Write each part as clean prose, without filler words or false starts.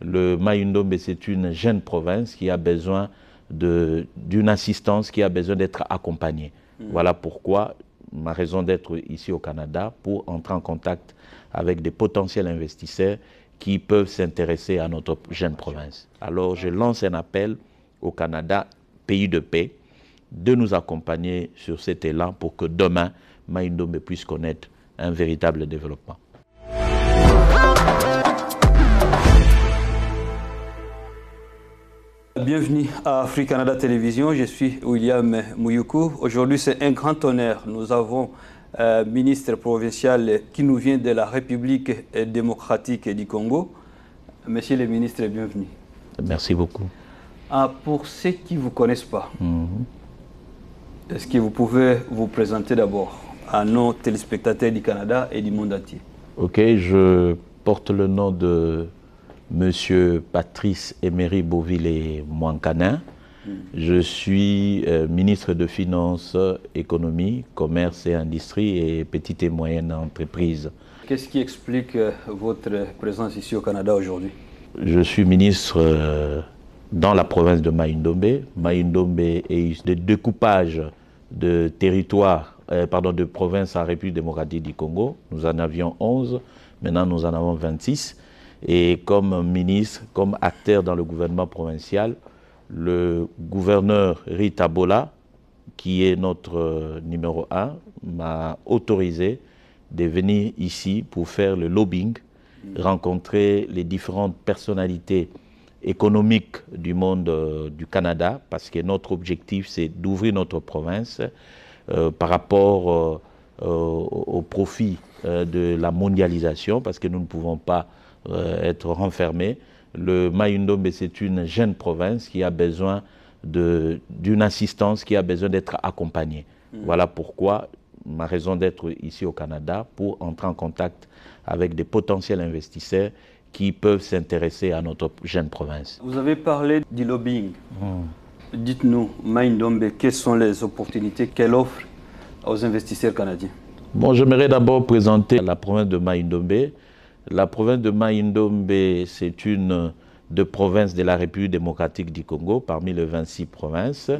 Le Mai-Ndombe, c'est une jeune province qui a besoin d'une assistance, qui a besoin d'être accompagnée. Voilà pourquoi ma raison d'être ici au Canada, pour entrer en contact avec des potentiels investisseurs qui peuvent s'intéresser à notre jeune province. Alors je lance un appel au Canada, pays de paix, de nous accompagner sur cet élan pour que demain, Mai-Ndombe puisse connaître un véritable développement. Bienvenue à Afrique Canada Télévision, je suis William Mouyoukou. Aujourd'hui, c'est un grand honneur. Nous avons un ministre provincial qui nous vient de la République démocratique du Congo. Monsieur le ministre, bienvenue. Merci beaucoup. Pour ceux qui ne vous connaissent pas, est-ce que vous pouvez vous présenter d'abord à nos téléspectateurs du Canada et du monde entier? Ok, je porte le nom de Monsieur Patrice Emery Beauville-Mwankanin. Je suis ministre de Finances, Économie, Commerce et Industrie et Petites et Moyennes Entreprises. Qu'est-ce qui explique votre présence ici au Canada aujourd'hui? Je suis ministre dans la province de Mai-Ndombe. Mai-Ndombe est le découpage de territoire, de province en République démocratique du Congo. Nous en avions 11, maintenant nous en avons 26. Et comme ministre, comme acteur dans le gouvernement provincial, le gouverneur Rita Bola, qui est notre numéro 1, m'a autorisé de venir ici pour faire le lobbying, rencontrer les différentes personnalités économiques du monde du Canada, parce que notre objectif, c'est d'ouvrir notre province par rapport au profit de la mondialisation, parce que nous ne pouvons pas être renfermés. Le Mai-Ndombe, c'est une jeune province qui a besoin d'une assistance, qui a besoin d'être accompagnée. Voilà pourquoi ma raison d'être ici au Canada, pour entrer en contact avec des potentiels investisseurs qui peuvent s'intéresser à notre jeune province. Vous avez parlé du lobbying. Dites-nous, Mai-Ndombe, quelles sont les opportunités qu'elle offre aux investisseurs canadiens? Bon, j'aimerais d'abord présenter la province de Mai-Ndombe. La province de Mai-Ndombe, c'est une des provinces de la République démocratique du Congo, parmi les 26 provinces.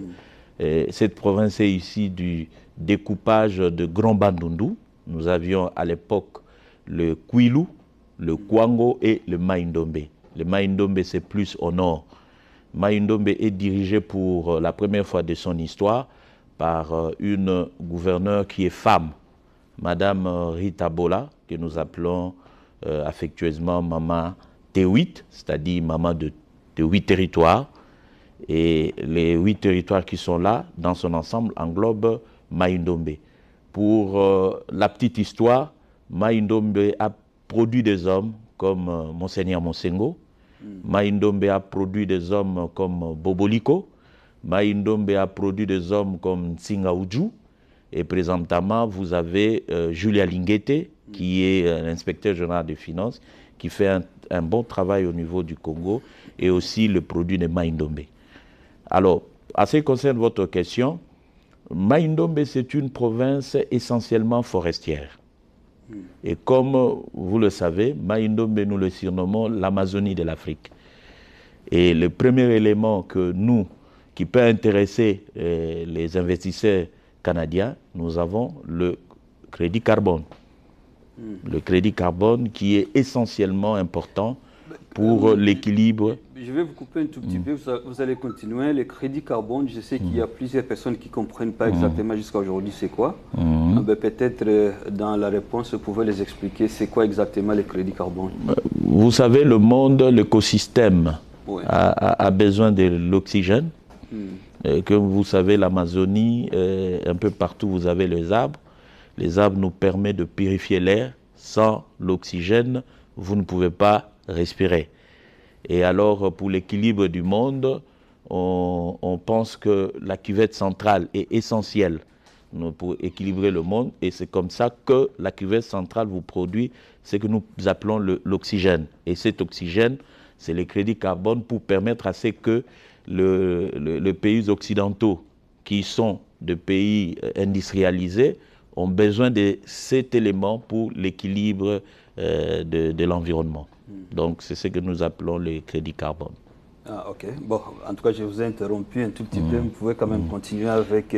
Et cette province est issue du découpage de Grand Bandundu. Nous avions à l'époque le Kwilu, le Kwango et le Mai-Ndombe. Le Mai-Ndombe, c'est plus au nord. Mai-Ndombe est dirigé pour la première fois de son histoire par une gouverneure qui est femme, Madame Rita Bola, que nous appelons affectueusement Maman T8, c'est-à-dire Maman de 8 territoires. Et les 8 territoires qui sont là, dans son ensemble, englobent Mai-Ndombe. Pour la petite histoire, Mai-Ndombe a produit des hommes comme Monseigneur Monsengo. Mai-Ndombe a produit des hommes comme Boboliko. Mai-Ndombe a produit des hommes comme Nsinga Uju. Et présentement, vous avez Julia Lingete, qui est l'inspecteur général des finances, qui fait un bon travail au niveau du Congo, et aussi le produit de Mai-Ndombe. Alors, à ce qui concerne votre question, Mai-Ndombe, c'est une province essentiellement forestière. Et comme vous le savez, Mai-Ndombe, nous le surnommons l'Amazonie de l'Afrique. Et le premier élément qui peut intéresser les investisseurs canadiens, nous avons le crédit carbone. Le crédit carbone qui est essentiellement important pour l'équilibre. Je vais vous couper un tout petit peu, vous allez continuer. Le crédit carbone, je sais qu'il y a plusieurs personnes qui ne comprennent pas exactement jusqu'à aujourd'hui c'est quoi. Peut-être dans la réponse, vous pouvez les expliquer c'est quoi exactement le crédit carbone. Vous savez, le monde, l'écosystème a besoin de l'oxygène. Comme vous savez, l'Amazonie, un peu partout, vous avez les arbres. Les arbres nous permettent de purifier l'air. Sans l'oxygène, vous ne pouvez pas respirer. Et alors, pour l'équilibre du monde, on pense que la cuvette centrale est essentielle pour équilibrer le monde. Et c'est comme ça que la cuvette centrale vous produit ce que nous appelons l'oxygène. Et cet oxygène, c'est le crédit carbone pour permettre à ce que les pays occidentaux, qui sont des pays industrialisés, ont besoin de cet élément pour l'équilibre de l'environnement. Donc, c'est ce que nous appelons les crédits carbone. Ah, ok. Bon, en tout cas, je vous ai interrompu un tout petit peu. Vous pouvez quand même continuer avec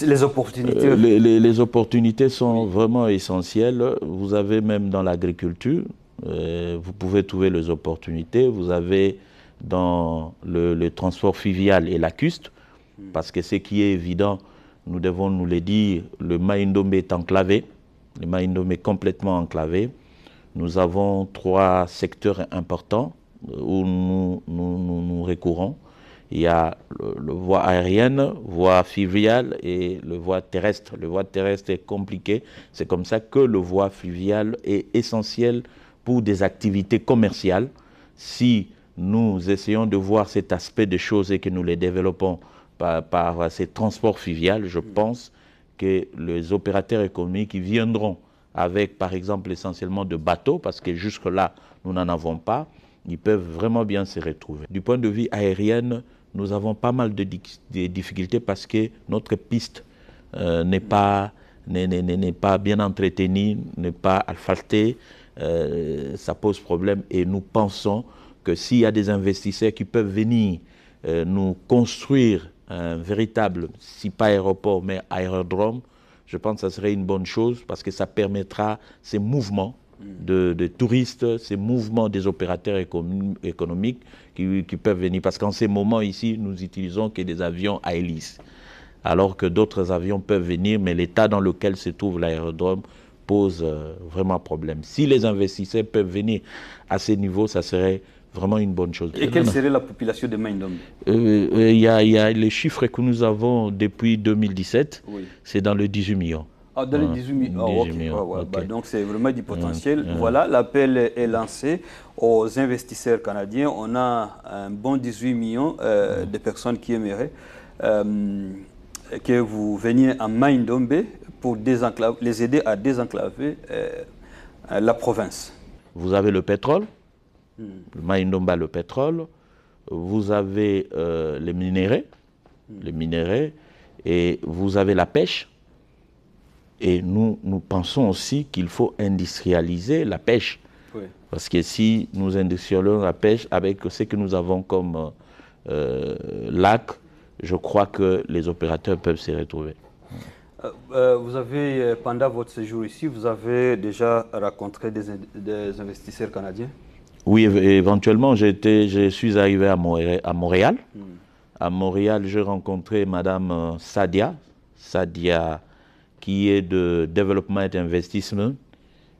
les opportunités. Les opportunités sont vraiment essentielles. Vous avez même dans l'agriculture, vous pouvez trouver les opportunités. Vous avez dans le transport fluvial et lacustre, parce que ce qui est évident, nous devons nous le dire, le Mai-Ndombe est enclavé. Le Mai-Ndombe est complètement enclavé. Nous avons 3 secteurs importants où nous recourons. Il y a le voie aérienne, voie fluviale et le voie terrestre. Le voie terrestre est compliqué. C'est comme ça que le voie fluvial est essentiel pour des activités commerciales. Si nous essayons de voir cet aspect des choses et que nous les développons par ces transports fluviaux, je pense que les opérateurs économiques qui viendront avec, par exemple, essentiellement de bateaux, parce que jusque-là, nous n'en avons pas, ils peuvent vraiment bien se retrouver. Du point de vue aérien, nous avons pas mal de difficultés parce que notre piste n'est pas bien entretenue, n'est pas asphaltée, ça pose problème et nous pensons que s'il y a des investisseurs qui peuvent venir nous construire un véritable, si pas aéroport, mais aérodrome, je pense que ça serait une bonne chose parce que ça permettra ces mouvements de touristes, ces mouvements des opérateurs économiques qui peuvent venir. Parce qu'en ces moments ici, nous utilisons que des avions à hélice, alors que d'autres avions peuvent venir, mais l'état dans lequel se trouve l'aérodrome pose vraiment problème. Si les investisseurs peuvent venir à ce niveau, ça serait vraiment une bonne chose. Et quelle serait la population de Mai-Ndombe? Il y a les chiffres que nous avons depuis 2017, c'est dans le 18 millions. Ah, dans les 18 millions. Oh, okay. Okay. Bah, donc c'est vraiment du potentiel. Voilà, l'appel est lancé aux investisseurs canadiens. On a un bon 18 millions de personnes qui aimeraient que vous veniez à Mai-Ndombe pour les aider à désenclaver la province. Vous avez le pétrole. Le Mai-Ndombe a le pétrole, vous avez les minéraux, et vous avez la pêche. Et nous pensons aussi qu'il faut industrialiser la pêche. Oui. Parce que si nous industrialisons la pêche avec ce que nous avons comme lac, je crois que les opérateurs peuvent s'y retrouver. Vous avez, pendant votre séjour ici, vous avez déjà rencontré des investisseurs canadiens? Oui, éventuellement, je suis arrivé à Montréal. À Montréal, j'ai rencontré Madame Sadia, qui est de Development Investment,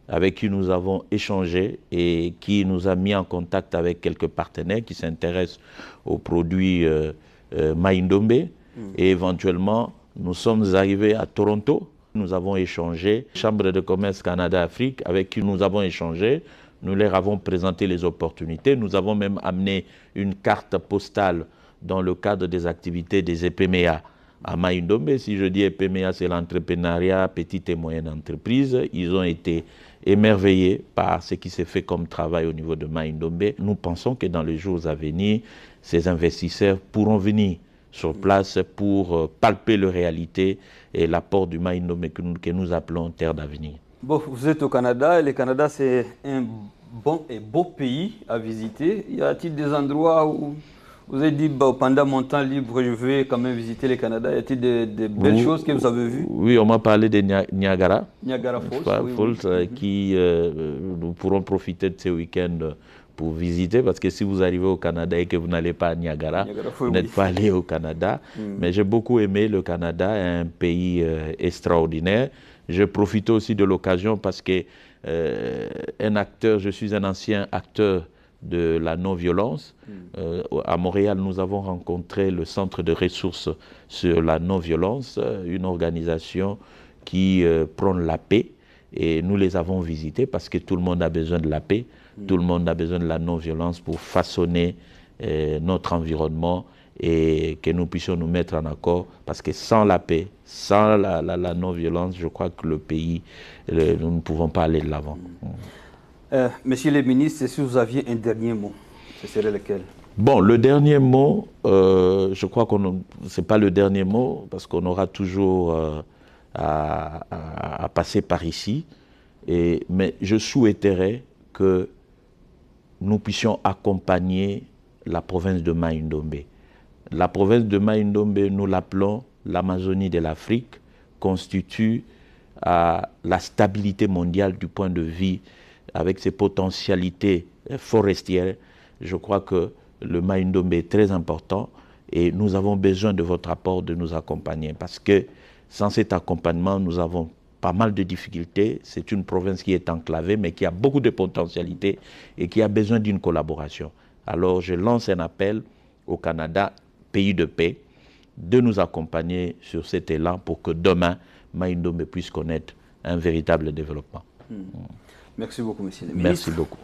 avec qui nous avons échangé et qui nous a mis en contact avec quelques partenaires qui s'intéressent aux produits Mai-Ndombe. Et éventuellement, nous sommes arrivés à Toronto. Nous avons échangé, Chambre de commerce Canada-Afrique, avec qui nous avons échangé. Nous leur avons présenté les opportunités. Nous avons même amené une carte postale dans le cadre des activités des EPMEA à Mai-Ndombe. Si je dis EPMEA, c'est l'entrepreneuriat, petite et moyenne entreprise. Ils ont été émerveillés par ce qui s'est fait comme travail au niveau de Mai-Ndombe. Nous pensons que dans les jours à venir, ces investisseurs pourront venir sur place pour palper leur réalité et l'apport du Mai-Ndombe que nous appelons terre d'avenir. Bon, vous êtes au Canada, et le Canada c'est un bon et beau pays à visiter. Y a-t-il des endroits où vous avez dit, bah, pendant mon temps libre, je vais quand même visiter le Canada? Y a-t-il des belles choses que vous avez vues? Oui, on m'a parlé de Niagara. Niagara Falls, qui nous pourrons profiter de ce week-end pour visiter, parce que si vous arrivez au Canada et que vous n'allez pas à Niagara, vous n'êtes pas allé au Canada. Mais j'ai beaucoup aimé le Canada, un pays extraordinaire. Je profite aussi de l'occasion parce que je suis un ancien acteur de la non-violence. À Montréal, nous avons rencontré le Centre de ressources sur la non-violence, une organisation qui prône la paix. Et nous les avons visités parce que tout le monde a besoin de la paix, tout le monde a besoin de la non-violence pour façonner notre environnement et que nous puissions nous mettre en accord, parce que sans la paix, sans la non-violence, je crois que le pays, nous ne pouvons pas aller de l'avant. Monsieur le ministre, si vous aviez un dernier mot, ce serait lequel? Bon, le dernier mot, je crois que ce n'est pas le dernier mot, parce qu'on aura toujours à passer par ici. Mais je souhaiterais que nous puissions accompagner la province de Mai-Ndombe. La province de Mai-Ndombe, nous l'appelons l'Amazonie de l'Afrique, constitue la stabilité mondiale du point de vue, avec ses potentialités forestières. Je crois que le Mai-Ndombe est très important et nous avons besoin de votre apport, de nous accompagner, parce que sans cet accompagnement, nous avons pas mal de difficultés. C'est une province qui est enclavée, mais qui a beaucoup de potentialités et qui a besoin d'une collaboration. Alors je lance un appel au Canada, pays de paix, de nous accompagner sur cet élan pour que demain, Mai-Ndombe puisse connaître un véritable développement. Merci beaucoup, monsieur le ministre. Merci beaucoup.